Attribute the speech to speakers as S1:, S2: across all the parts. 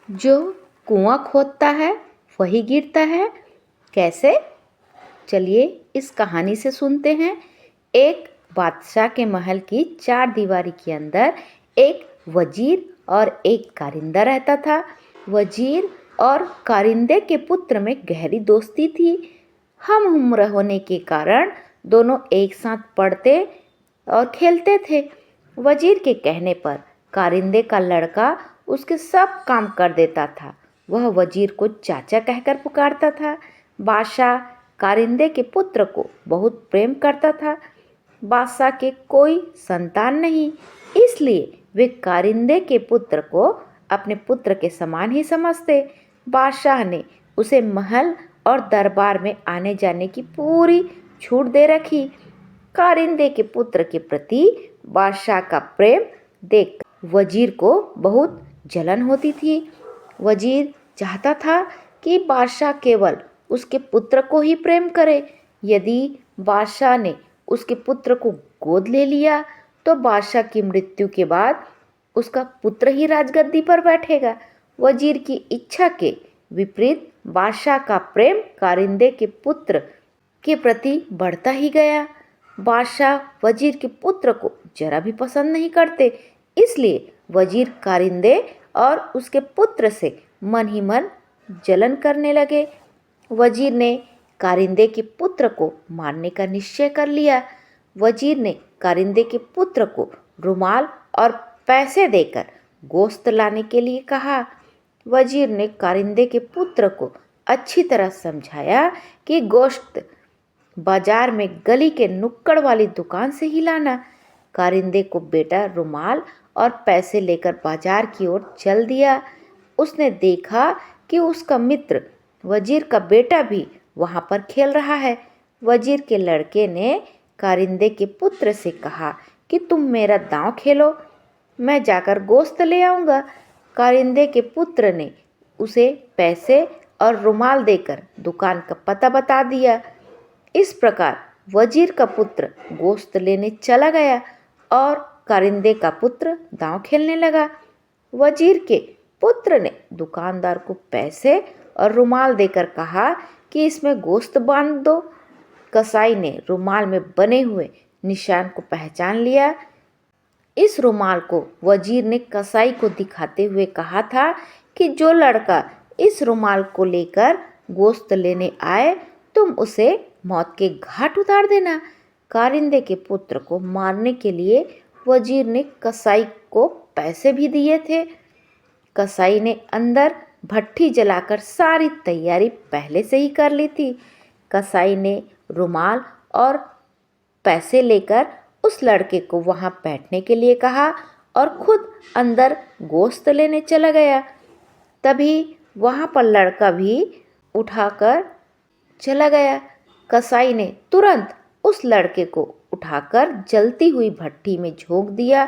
S1: जो कुआं खोदता है वही गिरता है। कैसे? चलिए इस कहानी से सुनते हैं। एक बादशाह के महल की चार दीवारी के अंदर एक वजीर और एक कारिंदा रहता था। वजीर और कारिंदे के पुत्र में गहरी दोस्ती थी। हम उम्र होने के कारण दोनों एक साथ पढ़ते और खेलते थे। वजीर के कहने पर कारिंदे का लड़का उसके सब काम कर देता था। वह वजीर को चाचा कहकर पुकारता था। बादशाह कारिंदे के पुत्र को बहुत प्रेम करता था। बादशाह के कोई संतान नहीं, इसलिए वे कारिंदे के पुत्र को अपने पुत्र के समान ही समझते। बादशाह ने उसे महल और दरबार में आने जाने की पूरी छूट दे रखी। कारिंदे के पुत्र के प्रति बादशाह का प्रेम देख वजीर को बहुत जलन होती थी। वजीर चाहता था कि बादशाह केवल उसके पुत्र को ही प्रेम करे। यदि बादशाह ने उसके पुत्र को गोद ले लिया तो बादशाह की मृत्यु के बाद उसका पुत्र ही राजगद्दी पर बैठेगा। वजीर की इच्छा के विपरीत बादशाह का प्रेम कारिंदे के पुत्र के प्रति बढ़ता ही गया। बादशाह वजीर के पुत्र को जरा भी पसंद नहीं करते, इसलिए वजीर कारिंदे और उसके पुत्र से मन ही मन जलन करने लगे। वजीर ने कारिंदे के पुत्र को मारने का निश्चय कर लिया। वजीर ने कारिंदे के पुत्र को रुमाल और पैसे देकर गोश्त लाने के लिए कहा। वजीर ने कारिंदे के पुत्र को अच्छी तरह समझाया कि गोश्त बाजार में गली के नुक्कड़ वाली दुकान से ही लाना। कारिंदे को बेटा रुमाल और पैसे लेकर बाजार की ओर चल दिया। उसने देखा कि उसका मित्र वजीर का बेटा भी वहां पर खेल रहा है। वजीर के लड़के ने कारिंदे के पुत्र से कहा कि तुम मेरा दांव खेलो, मैं जाकर गोश्त ले आऊँगा। कारिंदे के पुत्र ने उसे पैसे और रुमाल देकर दुकान का पता बता दिया। इस प्रकार वजीर का पुत्र गोश्त लेने चला गया और कारिंदे का पुत्र दांव खेलने लगा। वजीर के पुत्र ने दुकानदार को पैसे और रुमाल देकर कहा कि इसमें गोश्त बांध दो। कसाई ने रुमाल में बने हुए निशान को पहचान लिया। इस रुमाल को वजीर ने कसाई को दिखाते हुए कहा था कि जो लड़का इस रुमाल को लेकर गोश्त लेने आए तुम उसे मौत के घाट उतार देना। कारिंदे के पुत्र को मारने के लिए वजीर ने कसाई को पैसे भी दिए थे। कसाई ने अंदर भट्ठी जलाकर सारी तैयारी पहले से ही कर ली थी। कसाई ने रुमाल और पैसे लेकर उस लड़के को वहां बैठने के लिए कहा और खुद अंदर गोश्त लेने चला गया। तभी वहां पर लड़का भी उठाकर चला गया। कसाई ने तुरंत उस लड़के को उठाकर जलती हुई भट्टी में झोंक दिया।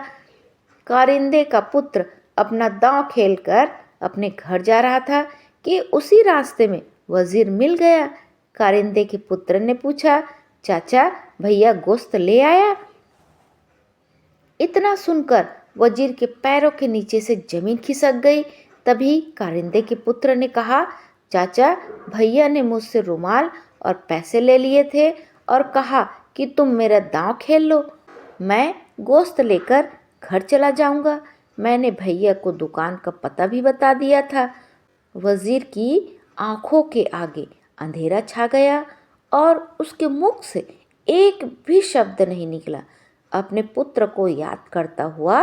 S1: कारिंदे का पुत्र अपना दांव खेलकर अपने घर जा रहा था कि उसी रास्ते में वजीर मिल गया। कारिंदे के पुत्र ने पूछा, चाचा भैया गोश्त ले आया? इतना सुनकर वजीर के पैरों के नीचे से जमीन खिसक गई। तभी कारिंदे के पुत्र ने कहा, चाचा भैया ने मुझसे रुमाल और पैसे ले लिए थे और कहा कि तुम मेरा दांव खेल लो, मैं गोश्त लेकर घर चला जाऊंगा। मैंने भैया को दुकान का पता भी बता दिया था। वजीर की आंखों के आगे अंधेरा छा गया और उसके मुख से एक भी शब्द नहीं निकला। अपने पुत्र को याद करता हुआ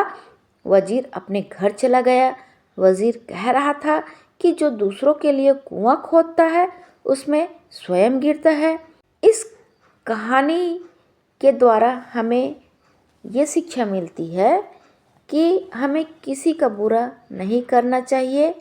S1: वजीर अपने घर चला गया। वजीर कह रहा था कि जो दूसरों के लिए कुआं खोदता है उसमें स्वयं गिरता है। इस कहानी के द्वारा हमें ये शिक्षा मिलती है कि हमें किसी का बुरा नहीं करना चाहिए।